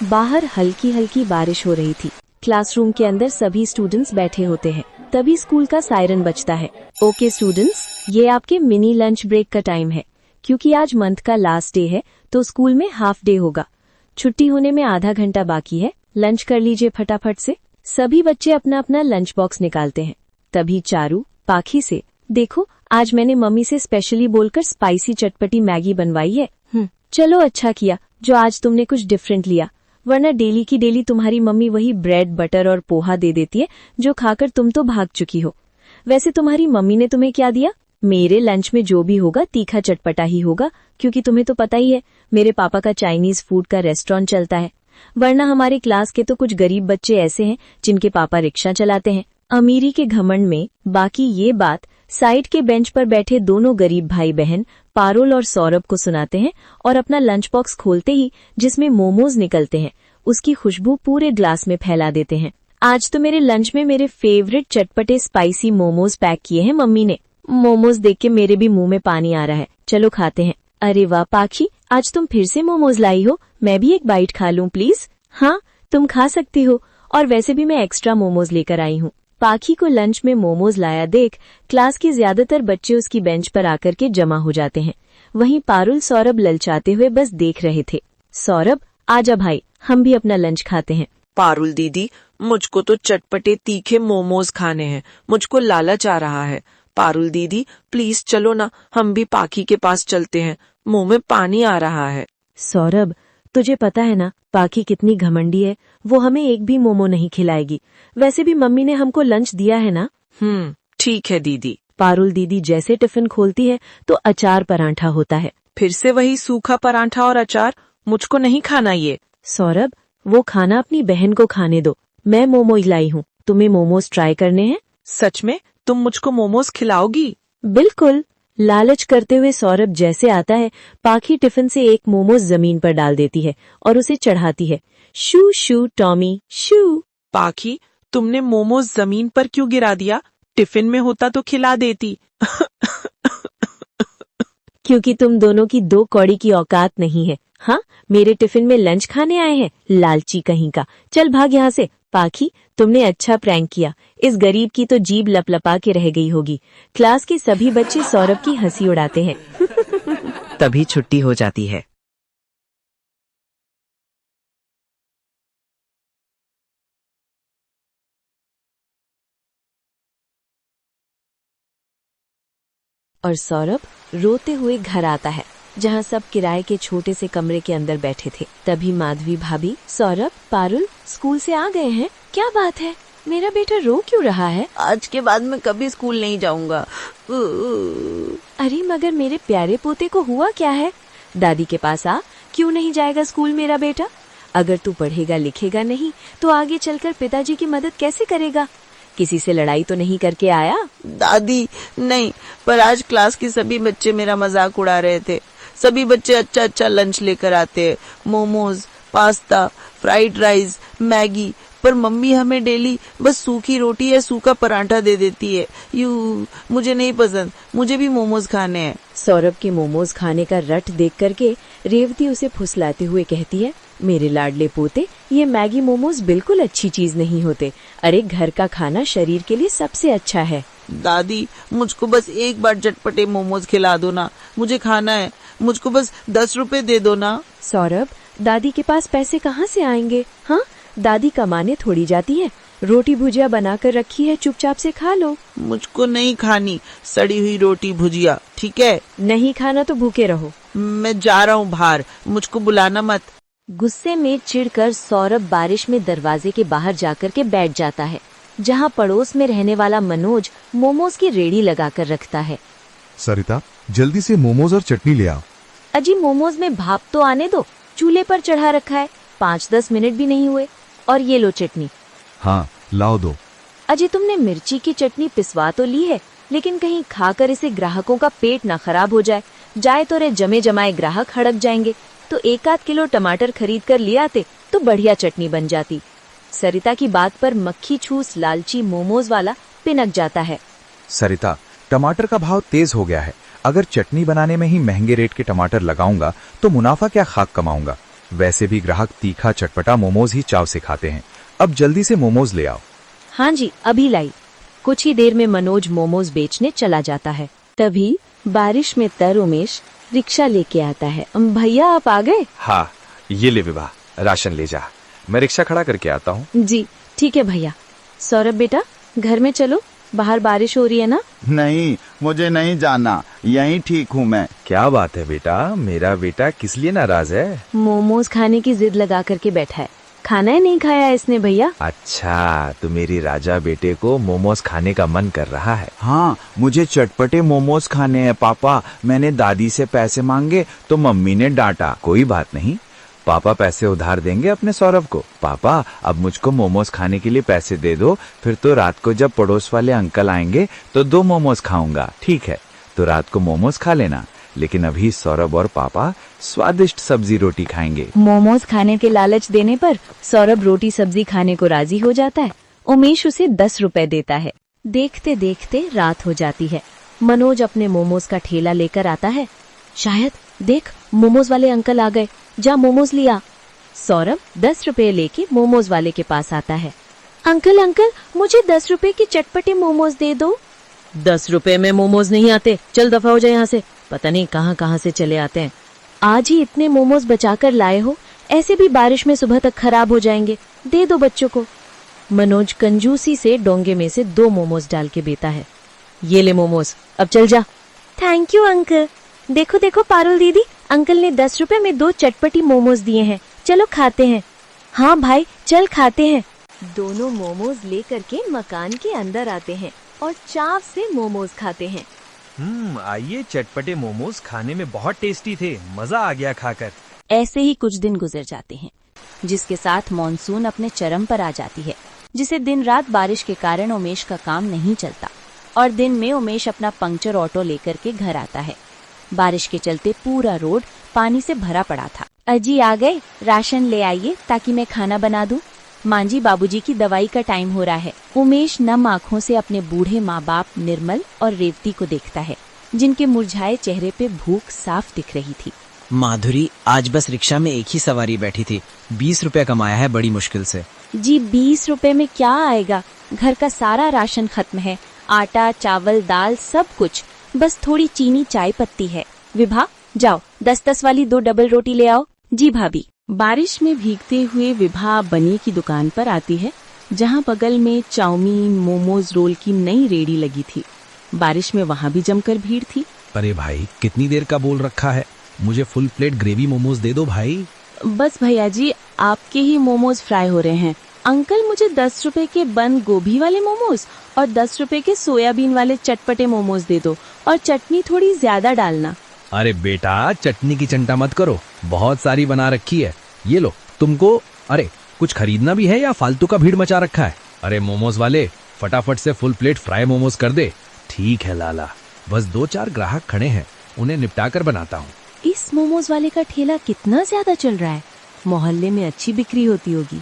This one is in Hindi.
बाहर हल्की हल्की बारिश हो रही थी। क्लासरूम के अंदर सभी स्टूडेंट्स बैठे होते हैं। तभी स्कूल का सायरन बजता है। ओके स्टूडेंट्स, ये आपके मिनी लंच ब्रेक का टाइम है। क्योंकि आज मंथ का लास्ट डे है तो स्कूल में हाफ डे होगा। छुट्टी होने में आधा घंटा बाकी है। लंच कर लीजिए फटाफट से। सभी बच्चे अपना अपना लंच बॉक्स निकालते हैं। तभी चारू पाखी से, देखो आज मैंने मम्मी से स्पेशली बोलकर स्पाइसी चटपटी मैगी बनवाई है। चलो अच्छा किया जो आज तुमने कुछ डिफरेंट लिया, वरना डेली की डेली तुम्हारी मम्मी वही ब्रेड बटर और पोहा दे देती है जो खाकर तुम तो भाग चुकी हो। वैसे तुम्हारी मम्मी ने तुम्हें क्या दिया? मेरे लंच में जो भी होगा तीखा चटपटा ही होगा, क्योंकि तुम्हें तो पता ही है मेरे पापा का चाइनीज फूड का रेस्टोरेंट चलता है। वरना हमारे क्लास के तो कुछ गरीब बच्चे ऐसे हैं जिनके पापा रिक्शा चलाते हैं। अमीरी के घमंड में बाकी ये बात साइड के बेंच पर बैठे दोनों गरीब भाई बहन पारुल और सौरभ को सुनाते हैं और अपना लंच बॉक्स खोलते ही जिसमें मोमोज निकलते हैं उसकी खुशबू पूरे ग्लास में फैला देते हैं। आज तो मेरे लंच में मेरे फेवरेट चटपटे स्पाइसी मोमोज पैक किए हैं मम्मी ने। मोमोज देख के मेरे भी मुंह में पानी आ रहा है। चलो खाते हैं। अरे वाह पाखी, आज तुम फिर से मोमोज लाई हो। मैं भी एक बाइट खा लूं प्लीज? हाँ तुम खा सकती हो, और वैसे भी मैं एक्स्ट्रा मोमोज लेकर आई हूँ। पाखी को लंच में मोमोज लाया देख क्लास के ज्यादातर बच्चे उसकी बेंच पर आकर के जमा हो जाते हैं। वहीं पारुल सौरभ ललचाते हुए बस देख रहे थे। सौरभ आजा भाई, हम भी अपना लंच खाते हैं। पारुल दीदी, मुझको तो चटपटे तीखे मोमोज खाने हैं, मुझको लालच आ रहा है। पारुल दीदी प्लीज चलो ना, हम भी पाखी के पास चलते हैं, मुंह में पानी आ रहा है। सौरभ, तुझे पता है ना पाखी कितनी घमंडी है, वो हमें एक भी मोमो नहीं खिलाएगी। वैसे भी मम्मी ने हमको लंच दिया है ना। ठीक है दीदी। पारुल दीदी जैसे टिफिन खोलती है तो अचार परांठा होता है। फिर से वही सूखा परांठा और अचार, मुझको नहीं खाना ये। सौरभ, वो खाना अपनी बहन को खाने दो। मैं मोमोज लाई हूँ, तुम्हें मोमोज ट्राई करने हैं? सच में तुम मुझको मोमोज खिलाओगी? बिल्कुल। लालच करते हुए सौरभ जैसे आता है, पाखी टिफिन से एक मोमोज जमीन पर डाल देती है और उसे चढ़ाती है। शू शू टॉमी शू। पाखी, तुमने मोमोज जमीन पर क्यों गिरा दिया? टिफिन में होता तो खिला देती। क्योंकि तुम दोनों की दो कौड़ी की औकात नहीं है। हाँ, मेरे टिफिन में लंच खाने आए हैं, लालची कहीं का। चल भाग यहाँ से। पाखी, तुमने अच्छा प्रैंक किया। इस गरीब की तो जीभ लपलपा के रह गई होगी। क्लास के सभी बच्चे सौरभ की हंसी उड़ाते हैं। तभी छुट्टी हो जाती है। और सौरभ रोते हुए घर आता है, जहाँ सब किराए के छोटे से कमरे के अंदर बैठे थे। तभी माधवी भाभी, सौरभ, पारुल स्कूल से आ गए हैं। क्या बात है, मेरा बेटा रो क्यों रहा है? आज के बाद मैं कभी स्कूल नहीं जाऊंगा। अरे मगर मेरे प्यारे पोते को हुआ क्या है? दादी के पास आ। क्यों नहीं जाएगा स्कूल मेरा बेटा? अगर तू पढ़ेगा लिखेगा नहीं तो आगे चलकर पिताजी की मदद कैसे करेगा? किसी से लड़ाई तो नहीं करके आया? दादी नहीं, पर आज क्लास के सभी बच्चे मेरा मजाक उड़ा रहे थे। सभी बच्चे अच्छा अच्छा लंच लेकर आते हैं, momos, pasta, fried rice, Maggi, पर मम्मी हमें डेली बस सूखी रोटी या सूखा पराठा दे देती है। मुझे नहीं पसंद, मुझे भी मोमोज खाने हैं। सौरभ के मोमोज खाने का रट देख करके रेवती उसे फुसलाते हुए कहती है, मेरे लाडले पोते, ये मैगी मोमोज बिल्कुल अच्छी चीज नहीं होते। अरे घर का खाना शरीर के लिए सबसे अच्छा है। दादी, मुझको बस एक बार चटपटे मोमोज खिला दो ना, मुझे खाना है। मुझको बस 10 रुपए दे दो ना। सौरभ, दादी के पास पैसे कहाँ से आएंगे? हाँ, दादी कमाने थोड़ी जाती है। रोटी भुजिया बनाकर रखी है, चुपचाप से खा लो। मुझको नहीं खानी सड़ी हुई रोटी भुजिया, ठीक है? नहीं खाना तो भूखे रहो। मैं जा रहा हूँ बाहर, मुझको बुलाना मत। गुस्से में चिढ़कर सौरभ बारिश में दरवाजे के बाहर जाकर के बैठ जाता है, जहाँ पड़ोस में रहने वाला मनोज मोमोज की रेड़ी लगाकर रखता है। सरिता, जल्दी से मोमोज और चटनी ले आओ। अजी मोमोज में भाप तो आने दो, चूल्हे पर चढ़ा रखा है, 5-10 मिनट भी नहीं हुए। और ये लो चटनी। हाँ, लाओ दो। अजी तुमने मिर्ची की चटनी पिसवा तो ली है, लेकिन कहीं खाकर इसे ग्राहकों का पेट ना खराब हो जाए तो रे जमे जमाए ग्राहक हड़प जाएंगे। तो 1-8 किलो टमाटर खरीद कर ले आते तो बढ़िया चटनी बन जाती। सरिता की बात पर मक्खी छूस लालची मोमोज वाला पिनक जाता है। सरिता, टमाटर का भाव तेज हो गया है। अगर चटनी बनाने में ही महंगे रेट के टमाटर लगाऊंगा तो मुनाफा क्या खाक कमाऊंगा। वैसे भी ग्राहक तीखा चटपटा मोमोज ही चाव से खाते हैं। अब जल्दी से मोमोज ले आओ। हाँ जी, अभी लाई। कुछ ही देर में मनोज मोमोज बेचने चला जाता है। तभी बारिश में तर उमेश रिक्शा लेके आता है। भैया आप आ गए? हाँ, ये ले विभा, राशन ले जा। मैं रिक्शा खड़ा करके आता हूँ। जी ठीक है भैया। सौरभ बेटा घर में चलो, बाहर बारिश हो रही है ना। नहीं, मुझे नहीं जाना, यहीं ठीक हूँ मैं। क्या बात है बेटा, मेरा बेटा किस लिए नाराज है? मोमोज खाने की जिद लगा करके बैठा है। खाना ही नहीं खाया इसने भैया। अच्छा, तो मेरी राजा बेटे को मोमोज खाने का मन कर रहा है। हाँ, मुझे चटपटे मोमोज खाने हैं पापा। मैंने दादी से पैसे मांगे तो मम्मी ने डांटा। कोई बात नहीं, पापा पैसे उधार देंगे अपने सौरभ को। पापा अब मुझको मोमोज खाने के लिए पैसे दे दो, फिर तो रात को जब पड़ोस वाले अंकल आएंगे तो 2 मोमोज खाऊंगा। ठीक है, तो रात को मोमोज खा लेना, लेकिन अभी सौरभ और पापा स्वादिष्ट सब्जी रोटी खाएंगे। मोमोज खाने के लालच देने पर सौरभ रोटी सब्जी खाने को राजी हो जाता है। उमेश उसे 10 रुपए देता है। देखते देखते रात हो जाती है। मनोज अपने मोमोज का ठेला लेकर आता है। शायद देख, मोमोज वाले अंकल आ गए, जा मोमोज लिया। सौरभ 10 रुपए लेके मोमोज वाले के पास आता है। अंकल अंकल, मुझे 10 रुपए के चटपटे मोमोज दे दो। 10 रुपए में मोमोज नहीं आते, चल दफा हो जाए यहाँ से। पता नहीं कहाँ कहाँ से चले आते हैं। आज ही इतने मोमोज बचाकर लाए हो, ऐसे भी बारिश में सुबह तक खराब हो जाएंगे, दे दो बच्चों को। मनोज कंजूसी से डोंगे में से 2 मोमोज डाल के देता है। ये ले मोमोज, अब चल जा। Thank you uncle. देखो देखो पारुल दीदी, अंकल ने 10 रुपए में 2 चटपटी मोमोज दिए हैं, चलो खाते हैं। हाँ भाई चल खाते हैं। दोनों मोमोज लेकर के मकान के अंदर आते हैं और चाव से मोमोज खाते हैं। आइए, चटपटे मोमोज खाने में बहुत टेस्टी थे, मजा आ गया खाकर। ऐसे ही कुछ दिन गुजर जाते हैं, जिसके साथ मॉनसून अपने चरम पर आ जाती है, जिसे दिन रात बारिश के कारण उमेश का काम नहीं चलता और दिन में उमेश अपना पंक्चर ऑटो लेकर के घर आता है। बारिश के चलते पूरा रोड पानी से भरा पड़ा था। अजी आ गए, राशन ले आइए ताकि मैं खाना बना दूं। मांझी बाबूजी की दवाई का टाइम हो रहा है। उमेश नम आँखों से अपने बूढ़े माँ बाप निर्मल और रेवती को देखता है, जिनके मुरझाए चेहरे पे भूख साफ दिख रही थी। माधुरी आज बस रिक्शा में एक ही सवारी बैठी थी, 20 रुपए कमाया है बड़ी मुश्किल से। जी 20 रुपए में क्या आएगा, घर का सारा राशन खत्म है, आटा चावल दाल सब कुछ, बस थोड़ी चीनी चाय पत्ती है। विभा जाओ 10-10 वाली 2 डबल रोटी ले आओ। जी भाभी। बारिश में भीगते हुए विभा बनी की दुकान पर आती है, जहां बगल में चाउमीन मोमोज रोल की नई रेडी लगी थी। बारिश में वहां भी जमकर भीड़ थी। अरे भाई, कितनी देर का बोल रखा है, मुझे फुल प्लेट ग्रेवी मोमोज दे दो भाई। बस भैया जी, आपके ही मोमोज फ्राई हो रहे हैं। अंकल मुझे 10 रुपए के बंद गोभी वाले मोमोज और 10 रुपए के सोयाबीन वाले चटपटे मोमोज दे दो और चटनी थोड़ी ज्यादा डालना। अरे बेटा, चटनी की चिंता मत करो, बहुत सारी बना रखी है। ये लो तुमको। अरे कुछ खरीदना भी है या फालतू का भीड़ मचा रखा है? अरे मोमोज वाले, फटाफट से फुल प्लेट फ्राई मोमोज कर दे। ठीक है लाला, बस 2-4 ग्राहक खड़े हैं, उन्हें निपटा कर बनाता हूँ। इस मोमोज वाले का ठेला कितना ज्यादा चल रहा है, मोहल्ले में अच्छी बिक्री होती होगी।